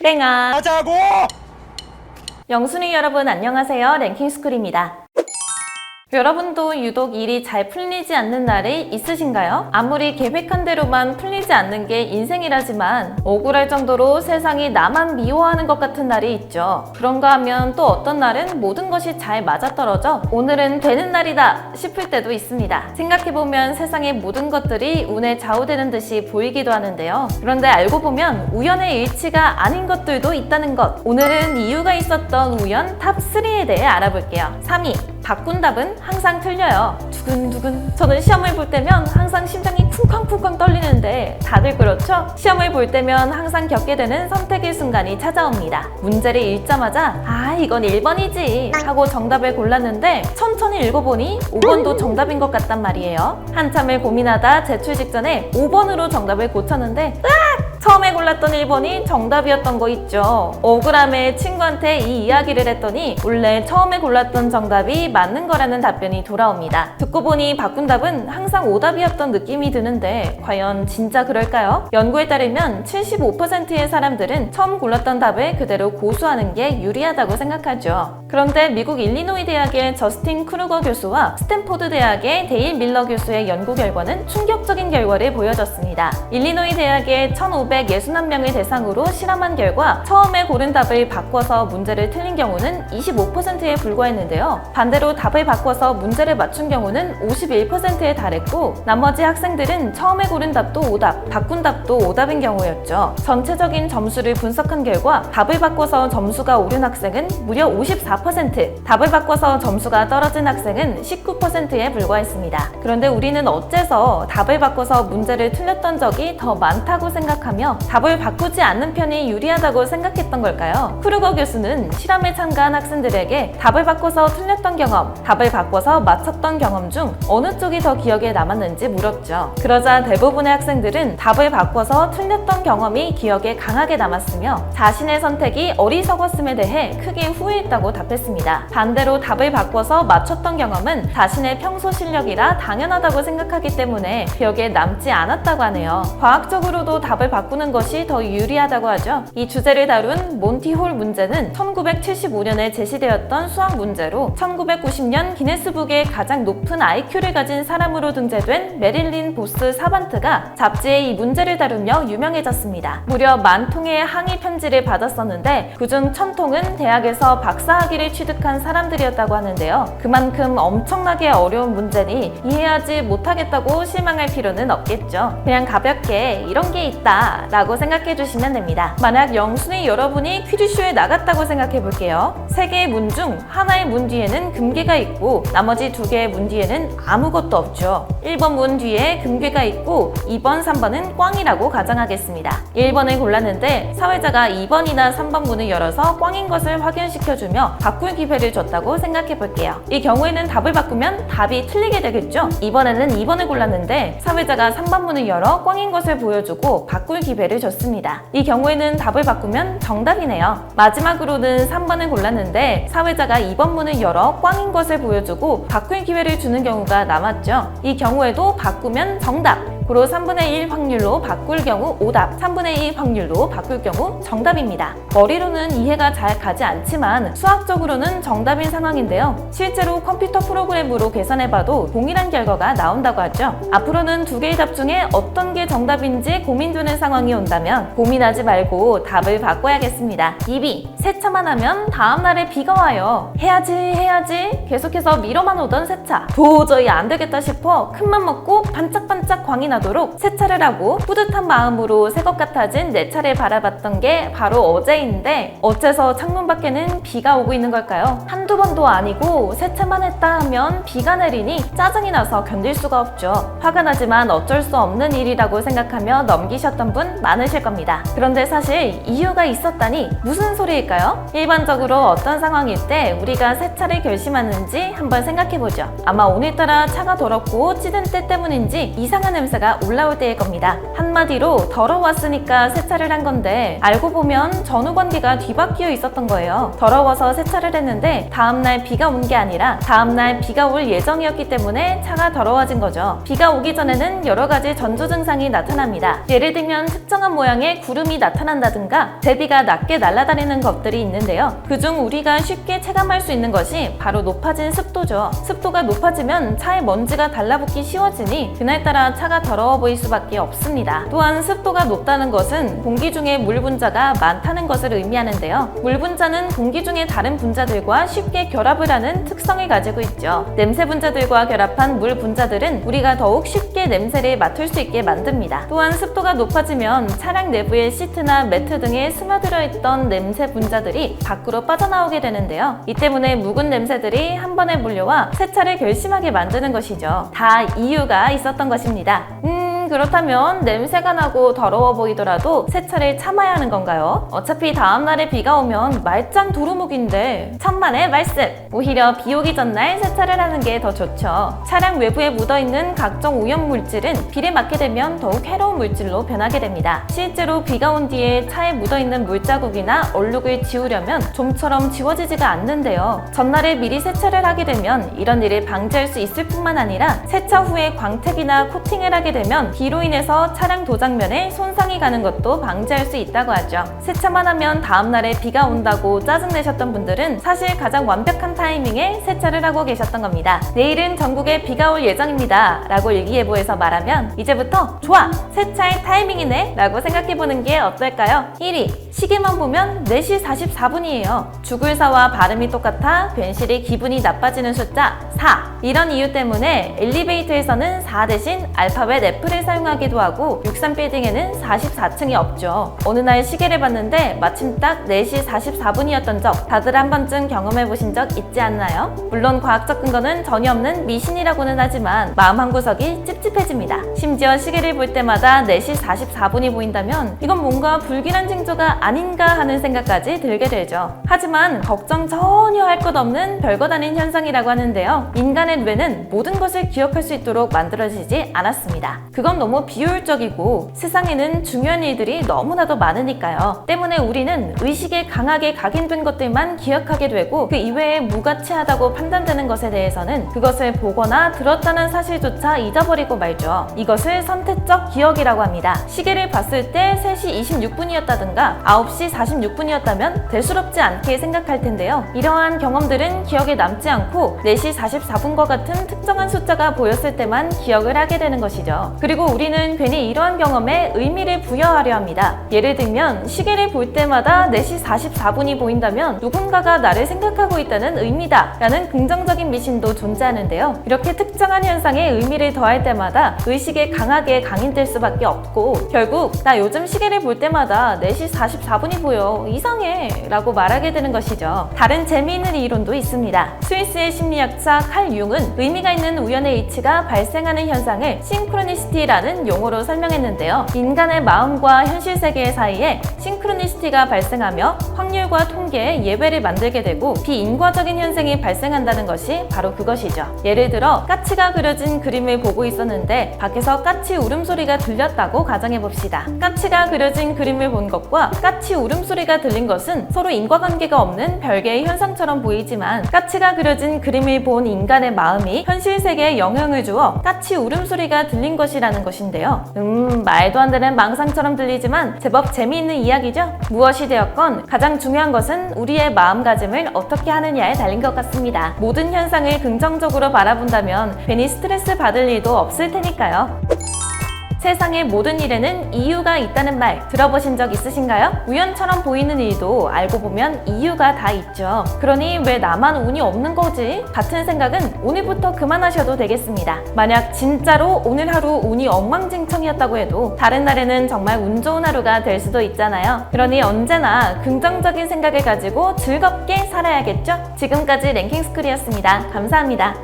땡아 하자고! 영순이 여러분 안녕하세요. 랭킹스쿨입니다. 여러분도 유독 일이 잘 풀리지 않는 날이 있으신가요? 아무리 계획한 대로만 풀리지 않는 게 인생이라지만 억울할 정도로 세상이 나만 미워하는 것 같은 날이 있죠. 그런가 하면 또 어떤 날은 모든 것이 잘 맞아떨어져 오늘은 되는 날이다 싶을 때도 있습니다. 생각해보면 세상의 모든 것들이 운에 좌우되는 듯이 보이기도 하는데요. 그런데 알고 보면 우연의 일치가 아닌 것들도 있다는 것. 오늘은 이유가 있었던 우연 탑3에 대해 알아볼게요. 3위. 바꾼 답은 항상 틀려요. 두근두근. 저는 시험을 볼 때면 항상 심장이 쿵쾅쿵쾅 떨리는데 다들 그렇죠? 시험을 볼 때면 항상 겪게 되는 선택의 순간이 찾아옵니다. 문제를 읽자마자 이건 1번이지 하고 정답을 골랐는데 천천히 읽어보니 5번도 정답인 것 같단 말이에요. 한참을 고민하다 제출 직전에 5번으로 정답을 고쳤는데 처음에 골랐던 1번이 정답이었던 거 있죠. 억울함에 친구한테 이 이야기를 했더니 원래 처음에 골랐던 정답이 맞는 거라는 답변이 돌아옵니다. 듣고 보니 바꾼 답은 항상 오답이었던 느낌이 드는데 과연 진짜 그럴까요? 연구에 따르면 75%의 사람들은 처음 골랐던 답을 그대로 고수하는 게 유리하다고 생각하죠. 그런데 미국 일리노이 대학의 저스틴 크루거 교수와 스탠포드 대학의 데일 밀러 교수의 연구 결과는 충격적인 결과를 보여줬습니다. 일리노이 대학의 1,561명을 대상으로 실험한 결과 처음에 고른 답을 바꿔서 문제를 틀린 경우는 25%에 불과했는데요. 반대로 답을 바꿔서 문제를 맞춘 경우는 51%에 달했고 나머지 학생들은 처음에 고른 답도 오답, 바꾼 답도 오답인 경우였죠. 전체적인 점수를 분석한 결과 답을 바꿔서 점수가 오른 학생은 무려 54%, 답을 바꿔서 점수가 떨어진 학생은 19%에 불과했습니다. 그런데 우리는 어째서 답을 바꿔서 문제를 틀렸던 적이 더 많다고 생각하며 답을 바꾸지 않는 편이 유리하다고 생각했던 걸까요? 크루거 교수는 실험에 참가한 학생들에게 답을 바꿔서 틀렸던 경험, 답을 바꿔서 맞췄던 경험 중 어느 쪽이 더 기억에 남았는지 물었죠. 그러자 대부분의 학생들은 답을 바꿔서 틀렸던 경험이 기억에 강하게 남았으며 자신의 선택이 어리석었음에 대해 크게 후회했다고 답했습니다. 반대로 답을 바꿔서 맞췄던 경험은 자신의 평소 실력이라 당연하다고 생각하기 때문에 기억에 남지 않았다고 하네요. 과학적으로도 답을 바꾸는 것이 더 유리하다고 하죠. 이 주제를 다룬 몬티홀 문제는 1975년에 제시되었던 수학 문제로 1990년 기네스북에 가장 높은 IQ를 가진 사람으로 등재된 메릴린 보스 사반트가 잡지에 이 문제를 다루며 유명해졌습니다. 무려 10,000통의 항의 편지를 받았었는데 그중 1,000통은 대학에서 박사학위를 취득한 사람들이었다고 하는데요. 그만큼 엄청나게 어려운 문제니 이해하지 못하겠다고 실망할 필요는 없겠죠. 그냥 가볍게 이런 게 있다 라고 생각해 주시면 됩니다. 만약 영순이 여러분이 퀴즈쇼에 나갔다고 생각해 볼게요. 3개의 문 중 하나의 문 뒤에는 금괴가 있고 나머지 2개의 문 뒤에는 아무것도 없죠. 1번 문 뒤에 금괴가 있고 2번, 3번은 꽝이라고 가정하겠습니다. 1번을 골랐는데 사회자가 2번이나 3번 문을 열어서 꽝인 것을 확인시켜주며 바꿀 기회를 줬다고 생각해 볼게요. 이 경우에는 답을 바꾸면 답이 틀리게 되겠죠? 이번에는 2번을 골랐는데 사회자가 3번 문을 열어 꽝인 것을 보여주고 바꿀 기회를 줬습니다. 이 경우에는 답을 바꾸면 정답이네요. 마지막으로는 3번을 골랐는데 사회자가 2번 문을 열어 꽝인 것을 보여주고 바꿀 기회를 주는 경우가 남았죠. 이 경우에도 바꾸면 정답. 고로 3분의 1 확률로 바꿀 경우 오답, 3분의 2 확률로 바꿀 경우 정답입니다. 머리로는 이해가 잘 가지 않지만 수학적으로는 정답인 상황인데요. 실제로 컴퓨터 프로그램으로 계산해봐도 동일한 결과가 나온다고 하죠. 앞으로는 2개의 답 중에 어떤 게 정답인지 고민되는 상황이 온다면 고민하지 말고 답을 바꿔야겠습니다. 2비, 세차만 하면 다음날에 비가 와요. 해야지 계속해서 미뤄만 오던 세차. 도저히 안 되겠다 싶어 큰맘 먹고 반짝반짝 광이 나도록 세차를 하고 뿌듯한 마음으로 새 것 같아진 내 차를 바라봤던 게 바로 어제인데 어째서 창문 밖에는 비가 오고 있는 걸까요? 한두 번도 아니고 세차만 했다 하면 비가 내리니 짜증이 나서 견딜 수가 없죠. 화가 나지만 어쩔 수 없는 일이라고 생각하며 넘기셨던 분 많으실 겁니다. 그런데 사실 이유가 있었다니 무슨 소리일까요? 일반적으로 어떤 상황일 때 우리가 세차를 결심하는지 한번 생각해보죠. 아마 오늘따라 차가 더럽고 찌든 때 때문인지 이상한 냄새가 기대가 올라올 때일 겁니다. 한마디로 더러웠으니까 세차를 한 건데 알고 보면 전후관계가 뒤바뀌어 있었던 거예요. 더러워서 세차를 했는데 다음날 비가 온 게 아니라 다음날 비가 올 예정이었기 때문에 차가 더러워진 거죠. 비가 오기 전에는 여러 가지 전조 증상이 나타납니다. 예를 들면 특정한 모양의 구름이 나타난다든가 제비가 낮게 날아다니는 것들이 있는데요. 그중 우리가 쉽게 체감할 수 있는 것이 바로 높아진 습도죠. 습도가 높아지면 차에 먼지가 달라붙기 쉬워지니 그날따라 차가 더러워 보일 수밖에 없습니다. 또한 습도가 높다는 것은 공기 중에 물 분자가 많다는 것을 의미하는데요. 물 분자는 공기 중의 다른 분자들과 쉽게 결합을 하는 특성을 가지고 있죠. 냄새 분자들과 결합한 물 분자들은 우리가 더욱 쉽게 냄새를 맡을 수 있게 만듭니다. 또한 습도가 높아지면 차량 내부의 시트나 매트 등에 스며들어 있던 냄새 분자들이 밖으로 빠져나오게 되는데요. 이 때문에 묵은 냄새들이 한 번에 몰려와 세차를 결심하게 만드는 것이죠. 다 이유가 있었던 것입니다. 그렇다면 냄새가 나고 더러워 보이더라도 세차를 참아야 하는 건가요? 어차피 다음날에 비가 오면 말짱 도루묵인데 천만의 말씀! 오히려 비 오기 전날 세차를 하는 게 더 좋죠. 차량 외부에 묻어있는 각종 오염물질은 비를 맞게 되면 더욱 해로운 물질로 변하게 됩니다. 실제로 비가 온 뒤에 차에 묻어있는 물자국이나 얼룩을 지우려면 좀처럼 지워지지가 않는데요. 전날에 미리 세차를 하게 되면 이런 일을 방지할 수 있을 뿐만 아니라 세차 후에 광택이나 코팅을 하게 되면 비로 인해서 차량 도장면에 손상이 가는 것도 방지할 수 있다고 하죠. 세차만 하면 다음날에 비가 온다고 짜증내셨던 분들은 사실 가장 완벽한 타이밍에 세차를 하고 계셨던 겁니다. 내일은 전국에 비가 올 예정입니다 라고 일기예보에서 말하면 이제부터 좋아! 세차의 타이밍이네 라고 생각해보는 게 어떨까요? 1위 시계만 보면 4시 44분이에요. 죽을사와 발음이 똑같아 괜시리 기분이 나빠지는 숫자 4. 이런 이유 때문에 엘리베이터에서는 4 대신 알파벳 F를 사용하기도 하고 63빌딩에는 44층이 없죠. 어느 날 시계를 봤는데 마침 딱 4시 44분이었던 적 다들 한 번쯤 경험해보신 적 있지 않나요? 물론 과학적 근거는 전혀 없는 미신이라고는 하지만 마음 한구석이 찝찝해집니다. 심지어 시계를 볼 때마다 4시 44분이 보인다면 이건 뭔가 불길한 징조가 아닌가 하는 생각까지 들게 되죠. 하지만 걱정 전혀 할 것 없는 별것 아닌 현상이라고 하는데요. 인간의 뇌는 모든 것을 기억할 수 있도록 만들어지지 않았습니다. 그건 너무 비효율적이고 세상에는 중요한 일들이 너무나도 많으니까요. 때문에 우리는 의식에 강하게 각인된 것들만 기억하게 되고 그 이외에 무가치하다고 판단되는 것에 대해서는 그것을 보거나 들었다는 사실조차 잊어버리고 말죠. 이것을 선택적 기억이라고 합니다. 시계를 봤을 때 3시 26분이었다든가 9시 46분이었다면 대수롭지 않게 생각할 텐데요. 이러한 경험들은 기억에 남지 않고 4시 44분과 같은 특정한 숫자가 보였을 때만 기억을 하게 되는 것이죠. 그리고 우리는 괜히 이러한 경험에 의미를 부여하려 합니다. 예를 들면 시계를 볼 때마다 4시 44분이 보인다면 누군가가 나를 생각하고 있다는 의미다 라는 긍정적인 미신도 존재하는데요. 이렇게 특정한 현상에 의미를 더할 때마다 의식에 강하게 강인될 수밖에 없고 결국 나 요즘 시계를 볼 때마다 4시 44분이 보여 이상해 라고 말하게 되는 것이죠. 다른 재미있는 이론도 있습니다. 스위스의 심리학자 칼 융은 의미가 있는 우연의 일치가 발생하는 현상을 싱크로니시티라는 용어로 설명했는데요. 인간의 마음과 현실 세계 사이에 싱크로니시티가 발생하며 확률과 통계의 예외를 만들게 되고 비인과적인 현상이 발생한다는 것이 바로 그것이죠. 예를 들어 까치가 그려진 그림을 보고 있었는데 밖에서 까치 울음소리가 들렸다고 가정해봅시다. 까치가 그려진 그림을 본 것과 까치 울음소리가 들린 것은 서로 인과관계가 없는 별개의 현상처럼 보이지만 까치가 그려진 그림을 본 인간의 마음이 현실 세계에 영향을 주어 까치 울음소리가 들린 것이라는 것인데요. 말도 안 되는 망상처럼 들리지만 제법 재미있는 이야기죠? 무엇이 되었건 가장 중요한 것은 우리의 마음가짐을 어떻게 하느냐에 달린 것 같습니다. 모든 현상을 긍정적으로 바라본다면 괜히 스트레스 받을 일도 없을 테니까요. 세상의 모든 일에는 이유가 있다는 말 들어보신 적 있으신가요? 우연처럼 보이는 일도 알고 보면 이유가 다 있죠. 그러니 왜 나만 운이 없는 거지? 같은 생각은 오늘부터 그만하셔도 되겠습니다. 만약 진짜로 오늘 하루 운이 엉망진창이었다고 해도 다른 날에는 정말 운 좋은 하루가 될 수도 있잖아요. 그러니 언제나 긍정적인 생각을 가지고 즐겁게 살아야겠죠? 지금까지 랭킹스쿨이었습니다. 감사합니다.